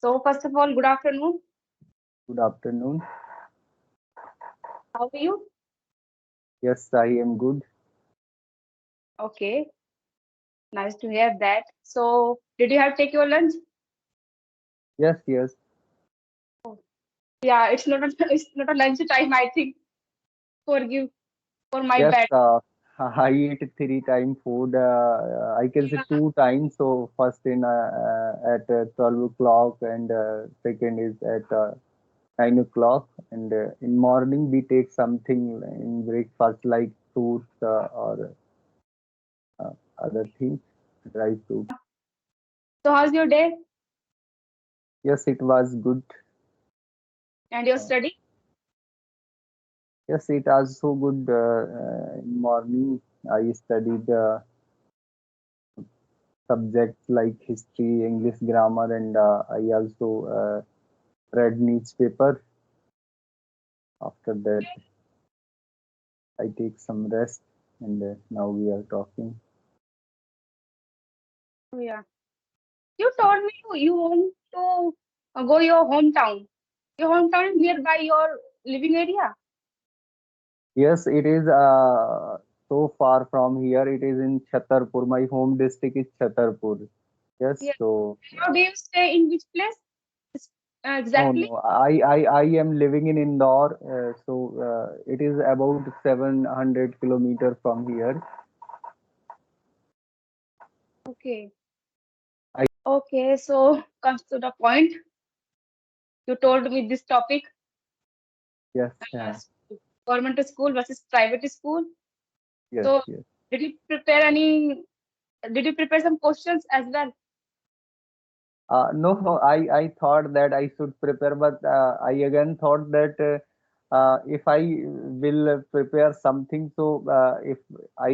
So first of all, good afternoon. Good afternoon. How are you? Yes, I am good. Okay, nice to hear that. So did you have take your lunch? Yes, yes, Yeah, it's not a it's not a lunch time, I think, for you, for my yes. bad. I eat three time food. I can say Yeah, two times. So first in at 12 o'clock, and second is at 9 o'clock. And in morning we take something in breakfast like fruits or uh, other things, dry fruit. yeah. So how's your day Yes, it was good. and your Uh, study? yes, it was so good. In morning I studied. Subjects like history, English grammar, and I also read newspaper. After that, I take some rest, and now we are talking. Oh, yeah. You told me you want to go your hometown. Your hometown is nearby your living area. Yes, it is so far from here. It is in Chhatarpur. My home district is Chhatarpur. Yes, Yeah. so How do you stay in which place? It's- no, exactly. no. I am living in Indore. So it is about 700 kilometers from here. Okay. I Okay. So comes to the point. You told me this topic. yes, Yes. Government school versus private school. yes, So yes. did you prepare any? Did you prepare some questions as well? No, no, I thought that I should prepare, but I again thought that if I will prepare something, so if I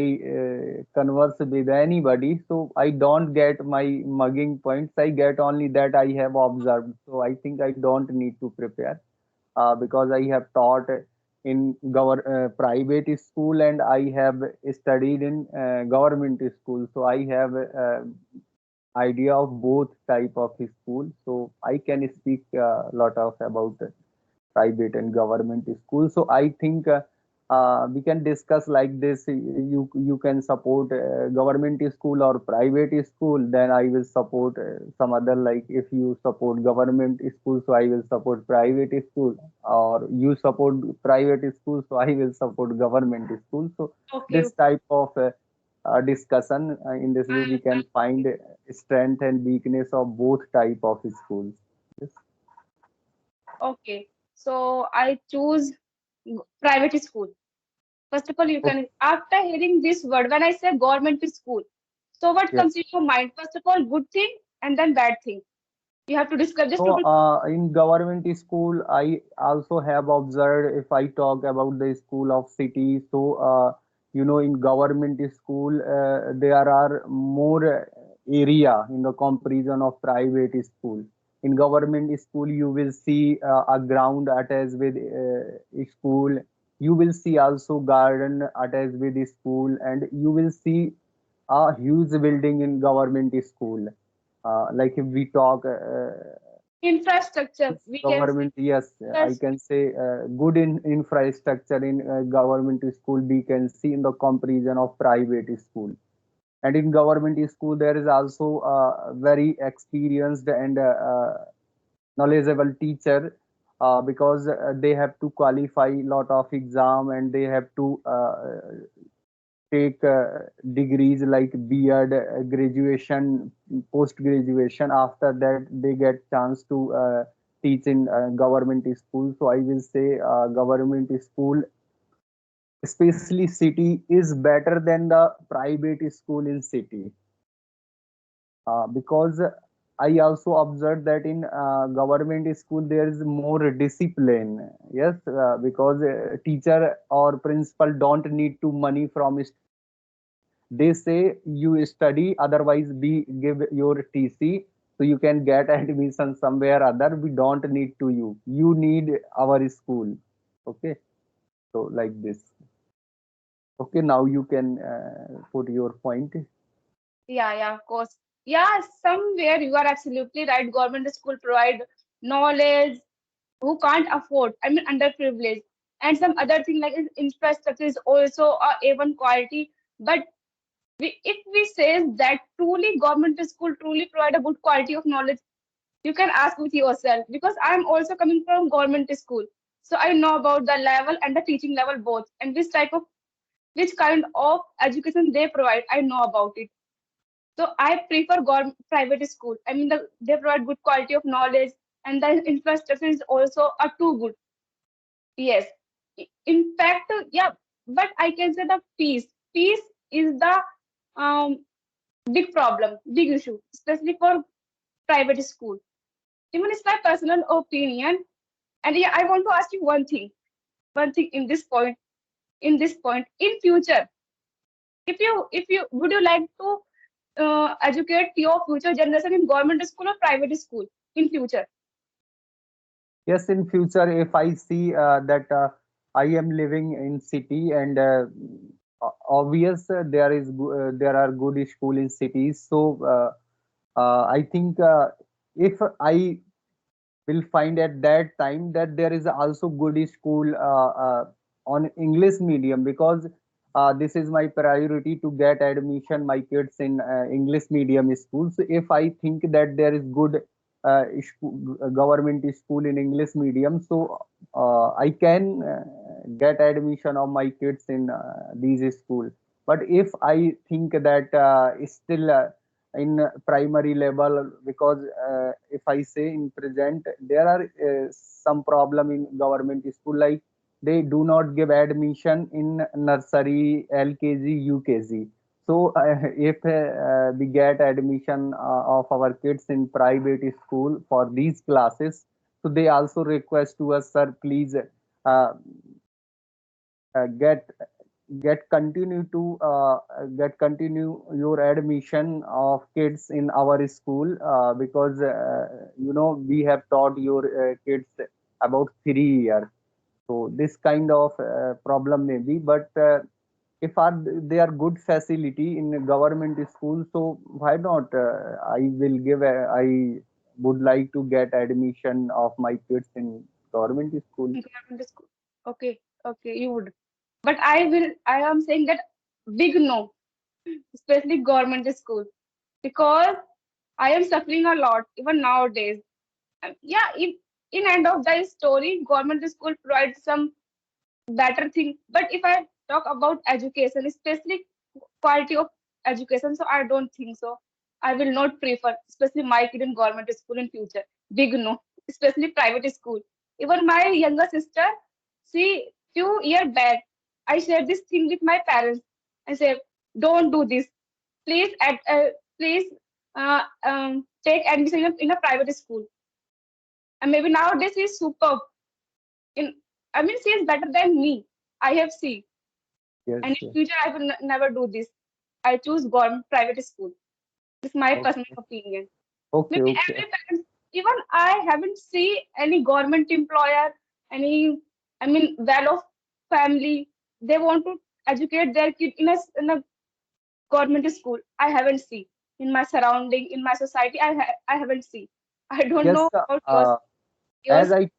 converse with anybody, so I don't get my mugging points. I get only that I have observed. So I think I don't need to prepare because I have taught in private school and I have studied in government school. So I have idea of both type of school, so I can speak a lot of about private and government school. So I think we can discuss like this. You can support government school or private school, then I will support some other. Like if you support government school, so I will support private school, or you support private school, so I will support government school. So Okay. this type of discussion, in this way we can find strength and weakness of both type of schools. Yes. Okay. So I choose private school. First of all, you Okay. can, after hearing this word, when I say government school, so what Yes. comes in your mind? First of all, good thing and then bad thing. You have to discuss just So to. in government school, I also have observed, if I talk about the school of city, so in government school, there are more area in the comparison of private school. In government school, you will see a ground attached with school. You will see also garden attached with the school, and you will see a huge building in government school. Like if we talk Infrastructure, good we can say. government, yes, I Yes. can say good in infrastructure in government school we can see in the comparison of private school. And in government school there is also a very experienced and knowledgeable teacher, because they have to qualify lot of exam, and they have to take degrees like B.Ed, graduation, post graduation. After that, they get chance to teach in government school. So I will say government school, especially city, is better than the private school in city, because I also observed that in government school there is more discipline. Yes, because teacher or principal don't need to money from student. They say you study, otherwise we give your TC, so you can get admission somewhere other. We don't need to you. You need our school. Okay, so like this. Okay, now you can put your point. Yeah, yeah, of course. Yeah, somewhere you are absolutely right. Government school provide knowledge who can't afford, I mean underprivileged. And some other thing like infrastructure is also a A1 quality. But if we say that truly government school truly provide a good quality of knowledge, you can ask with yourself, because I'm also coming from government school. So I know about the level and the teaching level both, and which kind of education they provide. I know about it. So I prefer government private school. I mean, they provide good quality of knowledge, and the infrastructure is also a too good. Yes. In fact, yeah. But I can say the fees. Fees is the um, big problem, big issue, especially for private school. Even it's my personal opinion. And yeah, I want to ask you one thing in this point. In future, if you would you like to educate your future generation in government school or private school in future? Yes, in future, if I see that I am living in city and obvious there are good school in cities. So I think if I will find at that time that there is also good school on English medium, because this is my priority to get admission my kids in English medium schools. If I think that there is good government school in English medium, so I can get admission of my kids in these school. But if I think that still in primary level, because if I say in present there are some problem in government school, like they do not give admission in nursery, LKG, UKG. So if we get admission of our kids in private school for these classes, so they also request to us, sir, please uh, uh, get get continue your admission of kids in our school, because we have taught your kids about 3 years. So this kind of problem may be, but if they are good facility in government school, so why not? I would like to get admission of my kids in government school. In government school. Okay, okay, you would. But I am saying that big no, especially government school, because I am suffering a lot even nowadays. Yeah, in end of the story, government school provides some better thing. But if I talk about education, especially quality of education, so I don't think so. I will not prefer, especially my kid in government school in future. Big no, especially private school. Even my younger sister, see, few year back, I shared this thing with my parents. I said, don't do this. Please, please take admission in a private school. And maybe nowadays she's superb. In, I mean, she is better than me. I have seen. Yes, And in yes. future, I will never do this. I choose government private school. It's my personal Okay, opinion. okay, Maybe okay. every parent, even I haven't seen any government employer, any, I mean, well-off family, they want to educate their kid in a government school. I haven't seen in my surrounding, in my society. I haven't seen. I don't Yes, know about uh, yours. as I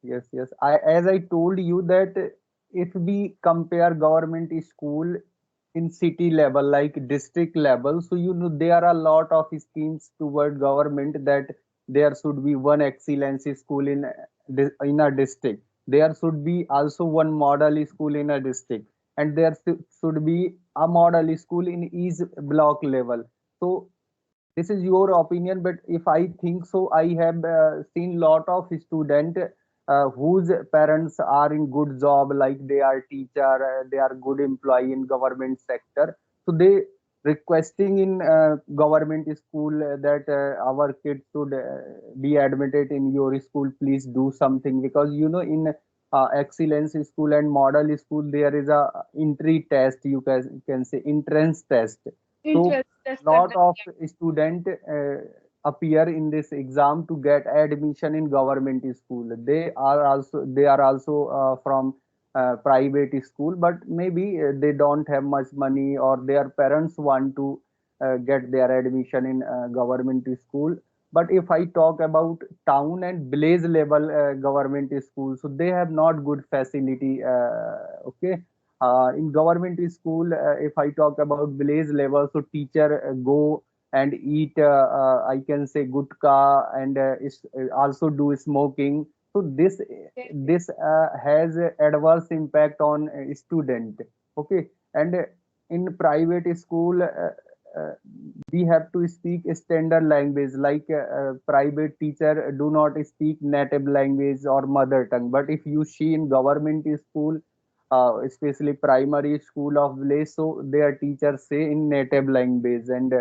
yes, yes. As I told you that if we compare government school in city level like district level, so there are a lot of schemes toward government that there should be one excellence school in a district. There should be also one model school in a district, and there should be a model school in each block level. So this is your opinion, but if I think so, I have seen lot of student whose parents are in good job, like they are teacher, they are good employee in government sector, so they requesting in government school that our kids should be admitted in your school, please do something, because in excellence school and model school there is a entry test, you can say entrance test. So Interest, that's lot that. of student appear in this exam to get admission in government school. They are also from private school, but maybe they don't have much money, or their parents want to get their admission in government school. But if I talk about town and village level government school, so they have not good facility. Okay, in government school, if I talk about village level, so teacher go and eat, I can say gutka, and also do smoking. So this has a adverse impact on student. Okay, and in private school. Uh, we have to speak standard language, like private teacher do not speak native language or mother tongue. But if you see in government school, especially primary school of village, so their teachers say in native language, and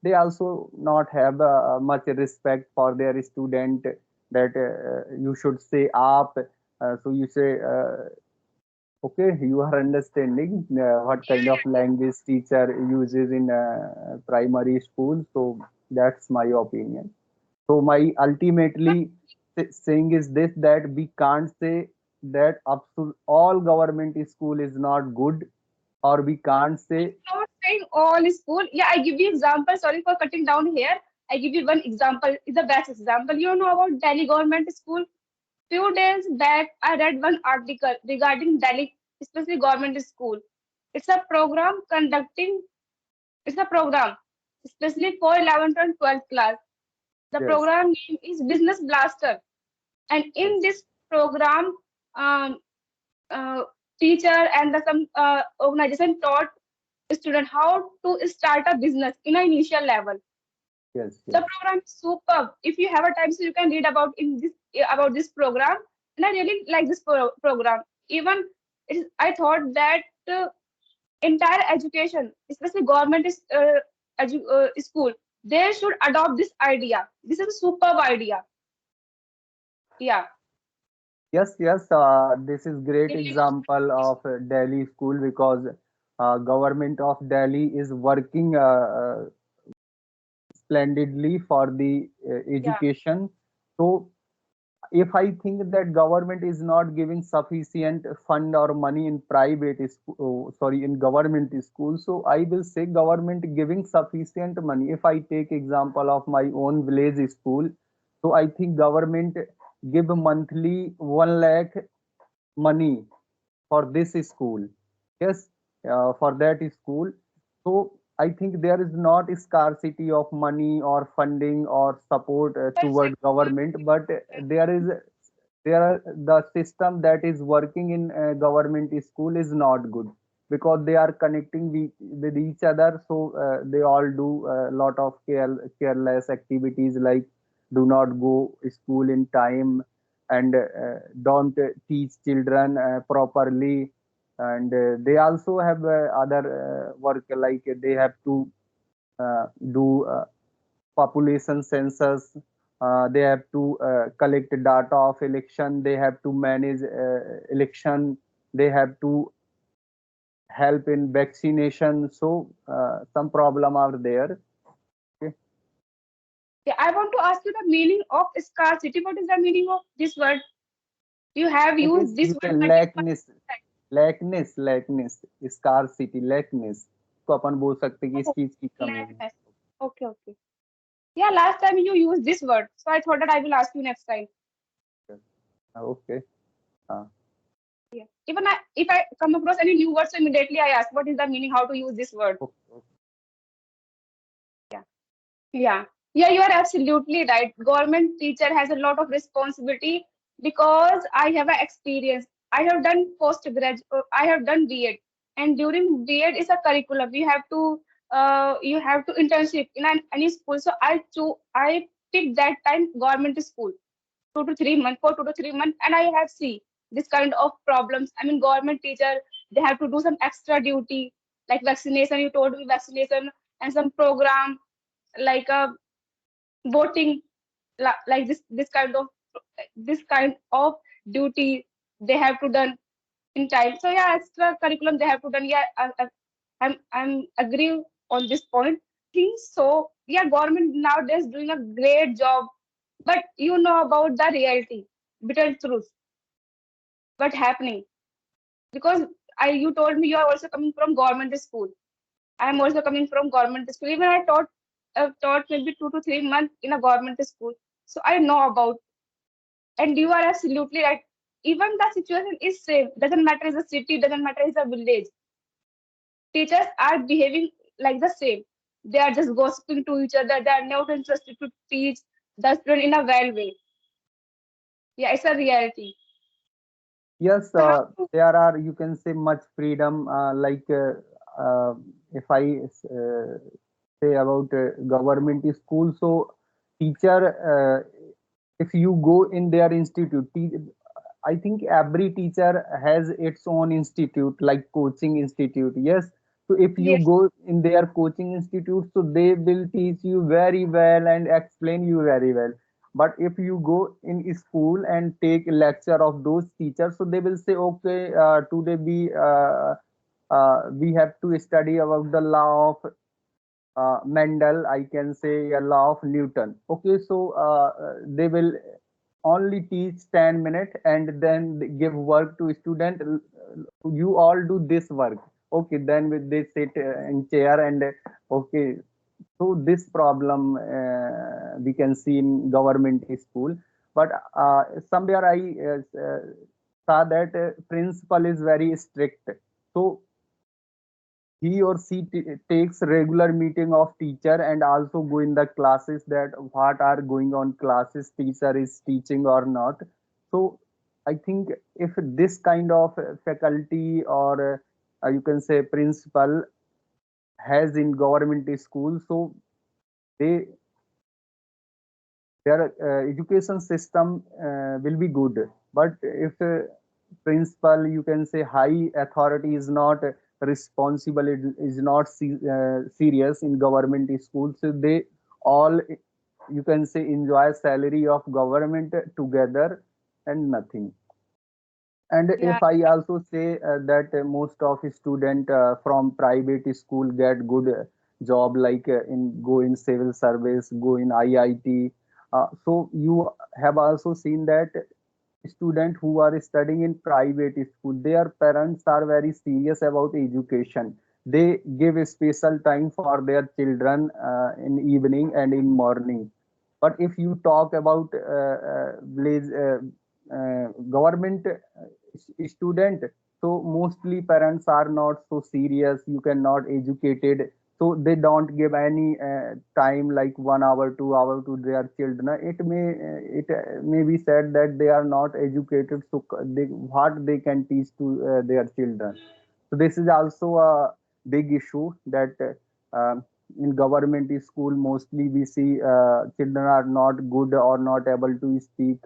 they also not have much respect for their student, that you should say aap, so you say okay, you are understanding what kind of language teacher uses in primary school. So that's my opinion. So my ultimately saying is this, that we can't say that all government school is not good, or we can't say Not saying all is school. Yeah, I give you example. Sorry for cutting down here. I give you one example. It's the best example. You know about Delhi government school? Few days back, I read one article regarding Delhi, especially government school. It's a program conducting. It's a program, especially for 11th and 12th class. The yes, program name is Business Blaster, and in yes, this program, um, uh, teacher and some organization taught student how to start a business in an initial level. yes, The yes, program is superb. If you have a time, so you can read about this program. And I really like this program. Even I thought that entire education, especially government is school, they should adopt this idea. This is a superb idea. Yeah, yes, yes. This is great really good. example of Delhi school, because government of Delhi is working splendidly for the Yeah, education. So if I think that government is not giving sufficient fund or money in sorry, in government school, so I will say government giving sufficient money. If I take example of my own village school, so I think government give monthly 1 lakh money for this school. Yes, for that school. So I think there is not scarcity of money or funding or support well said. toward government, but there are the system that is working in government school is not good, because they are connecting with each other. So they all do a lot of careless activities, like do not go school in time, and don't teach children properly. And they also have other work, like they have to do population census, they have to collect data of election, they have to manage election, they have to help in vaccination. So some problem are there. Okay. Yeah, I want to ask you the meaning of scarcity. What is the meaning of this word? You have It used is, this you word can multiple times. lackness, scarcity, lackness को अपन बोल सकते हैं कि इस Oh, चीज की कमी है. lackness. Okay, okay. Yeah, last time you used this word, so I thought that I will ask you next time. Okay. uh, Yeah. Even if I come across any new words, so immediately I ask what is the meaning, how to use this word. okay. Yeah. Yeah. Yeah, you are absolutely right. Government teacher has a lot of responsibility because I have a experience. I have done I have done B.Ed, and during B.Ed is a curriculum. You have to internship in any school. So I picked that time government school. 2 to 3 months, for 2 to 3 months, and I have seen this kind of problems. I mean, government teacher, they have to do some extra duty, like vaccination. You told me vaccination and some program like voting, like this kind of duty they have to done in time. So yeah, extra curriculum they have to done. Yeah, I'm agree on this point. Think so. Yeah, government nowadays doing a great job, but you know about the reality, bitter truth, what happening, because I you told me you are also coming from government school. I'm also coming from government school. Even taught maybe 2 to 3 months in a government school, so I know about. And you are absolutely right. Even the situation is same. Doesn't matter is a city. Doesn't matter is a village. Teachers are behaving like the same. They are just gossiping to each other. They are not interested to teach the student in a well way. Yeah, it's a reality. Yes, So how to, there are, you can say, much freedom. If I say about government school, so teacher, if you go in their institute, I think every teacher has its own institute, like coaching institute. Yes. So if you yes, go in their coaching institute, so they will teach you very well and explain you very well. But if you go in school and take lecture of those teachers, so they will say, okay, today we have to study about the law of Mendel, I can say a law of Newton. Okay, so they will only teach 10 minutes and then they give work to student. You all do this work. Okay, then they sit in chair and okay. So this problem we can see in government school, but somewhere I saw that principal is very strict. So he or she takes regular meeting of teacher and also go in the classes that what are going on classes teacher is teaching or not. So I think if this kind of faculty or you can say principal has in government school, so they their education system will be good. But if principal, you can say high authority is not responsible, it is not serious in government schools, so they all, you can say, enjoy salary of government together and nothing. And yeah, if I also say that most of student from private school get good job, like in go in civil service, go in IIT. So you have also seen that student who are studying in private school, their parents are very serious about education. They give a special time for their children in evening and in morning. But if you talk about government student, so mostly parents are not so serious. You cannot educated, so they don't give any time like 1 hour, 2 hour to their children. It may be said that they are not educated, so what they can teach to their children. So this is also a big issue that in government school mostly we see children are not good or not able to speak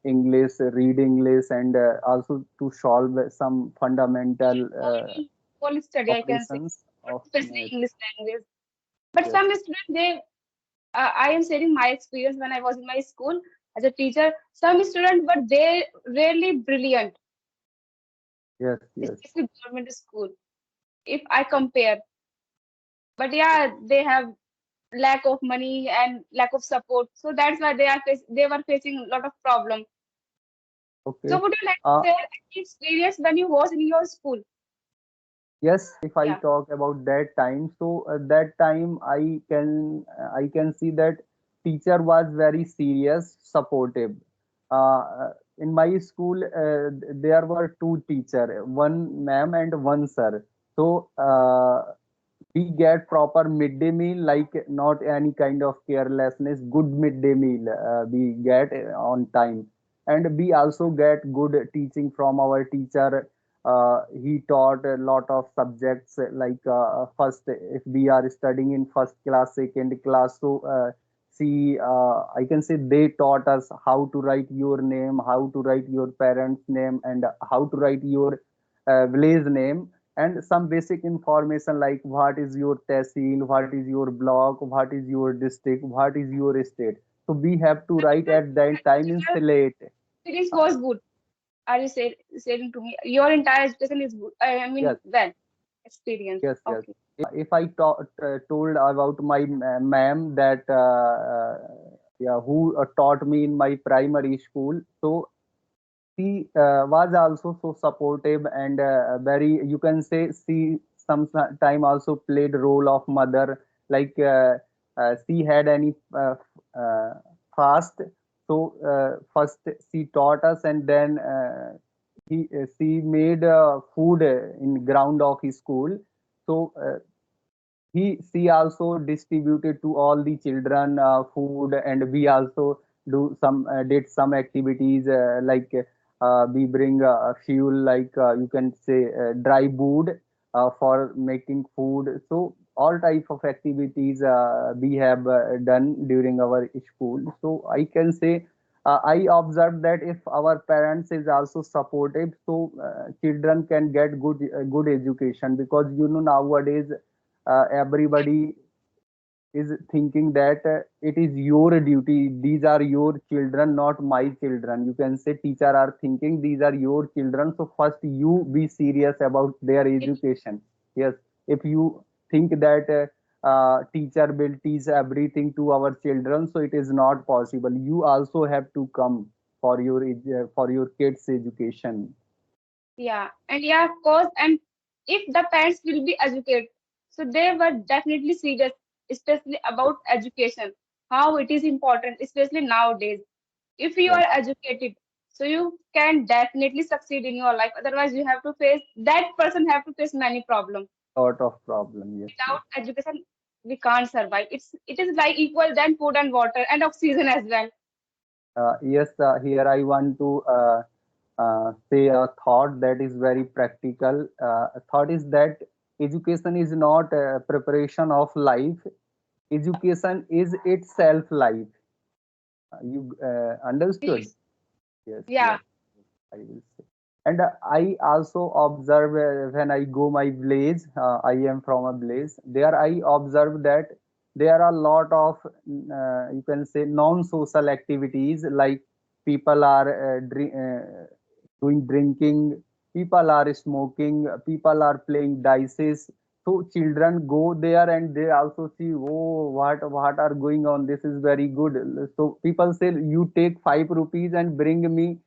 English, read English, and also to solve some fundamental all study I can say, operations but of especially math. English language. But Yes, some students, I am sharing my experience when I was in my school as a teacher. Some students, but they really brilliant, yes, yes. especially government school. If I compare, but yeah, they have lack of money and lack of support, so that's why they were facing a lot of problem. So Okay. would you like to Uh, share any experience when you was in your school? yes, if I Yeah, talk about that time, so that time I can see that teacher was very serious, supportive. In my school, there were two teacher, one ma'am and one sir. So we get proper midday meal, like not any kind of carelessness. Good midday meal we get on time, and we also get good teaching from our teacher. He taught a lot of subjects like first, if we are studying in first class, second class, so see, I can say they taught us how to write your name, how to write your parents name, and how to write your village name, and some basic information like what is your tehsil, what is your block, what is your district, what is your state. So we have to write at that time in your slate. experience Uh, was good. Are you saying to me your entire education is good? I mean, yes, well, experience. yes, yes. Okay. If I told about my ma'am that yeah, who taught me in my primary school, so she was also so supportive and very, you can say, she time also played role of mother, like she had any fast. So first she taught us, and then she made food in ground of his school. So he she also distributed to all the children food, and we also did some activities, like we bring fuel, like you can say dry wood for making food. So all type of activities we have done during our school. So I can say I observed that if our parents is also supportive, so children can get good education, because nowadays everybody is thinking that it is your duty, these are your children, not my children. You can say teacher are thinking these are your children, so first you be serious about their education. Yes, if you think that teacher will teach everything to our children, so it is not possible. You also have to come for your kids education. Yeah, and yeah, of course. And if the parents will be educated, so they were definitely serious, especially about education, how it is important, especially nowadays. If you Yes, are educated, so you can definitely succeed in your life. Otherwise, you have to face that person have to face many problems. lot of problem. Yes, yes. Without education, we can't survive. It is like equal than food and water and oxygen as well. Yes, here I want to say a thought that is very practical. A thought is that education is not a preparation of life. Education is itself life. You understood? Yes. Yes, Yeah. yes, I will say. And I also observe when I go my village. I am from a village. There I observe that there are a lot of you can say non-social activities, like people are doing drinking, people are smoking, people are playing dices. So children go there and they also see, oh, what are going on? This is very good. So people say, you take 5 rupees and bring me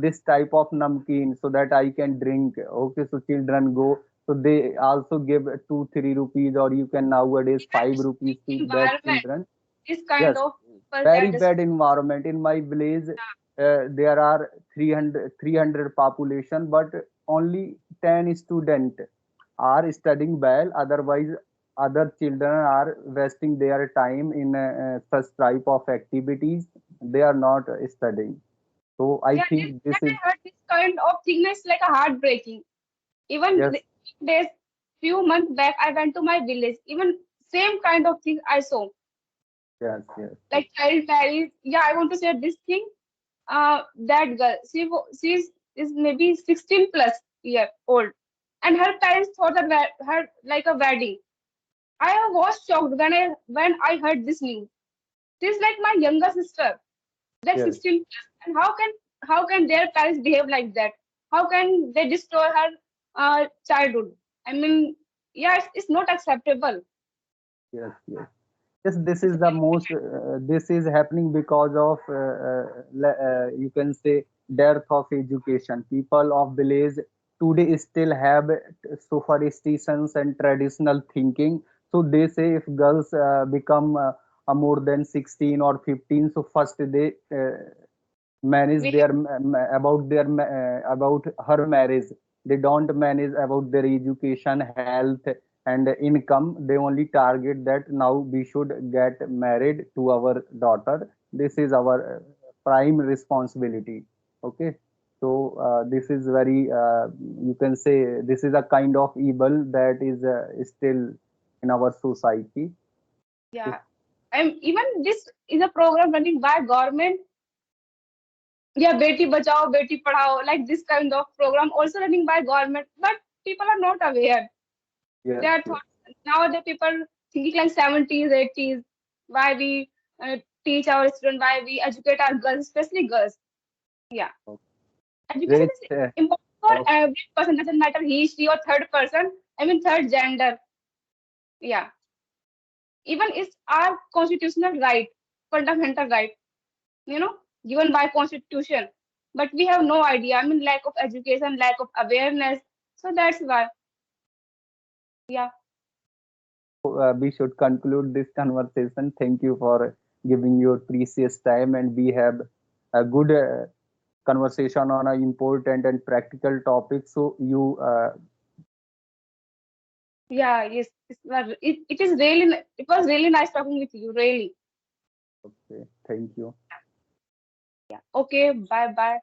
this type of namkeen so that I can drink. Okay, so children go. So they also give 2 3 rupees, or you can nowadays Even 5 rupees destroying to that environment, children. this kind Yes, of people very that bad destroy. environment. In my village, there are 300 population, but only 10 student are studying well. Otherwise, other children are wasting their time in such type of activities. They are not studying. So I Yeah, this think this that is, I heard this kind of thing is like a heartbreaking. Even yes, days, few months back, I went to my village. Even same kind of thing I saw, yes, yes, yes, like child marriage. Yeah, I want to say this thing. That girl, is maybe 16 plus year old, and her parents thought that her like a wedding. I was shocked when I heard this news. She's like my younger sister, like yes, 16 plus, and how can their parents behave like that? How can they destroy her childhood? I mean, yeah, it's not acceptable. yes, yes. Yes, this It's is the very most. This is happening because of you can say dearth of education. People of village today still have superstitions and traditional thinking. So they say if girls become more than 16 or 15, so first they manage we their about her marriage. They don't manage about their education, health, and income. They only target that now we should get married to our daughter. This is our prime responsibility. Okay, so this is very you can say this is a kind of evil that is still in our society. yeah. Even this is a program running by government. Yeah, Beti Bachao, Beti Padhao, like this kind of program also running by government, but people are not aware. They Yes, are yes. thought nowadays people thinking like 70s, 80s. Why we teach our students, why we educate our girls, especially girls. Yeah, Okay. education Great. is important for Okay. every person. Doesn't matter he, she, or third person. I mean third gender. Yeah, even it's our constitutional right, fundamental right. You know, given by constitution. But we have no idea. I mean, lack of education, lack of awareness. So that's why. Yeah. We should conclude this conversation. Thank you for giving your precious time, and we have a good conversation on an important and practical topic. So you, Yeah, yes. It is really, it was really nice talking with you, really. okay, thank you. Yeah. Okay, bye bye.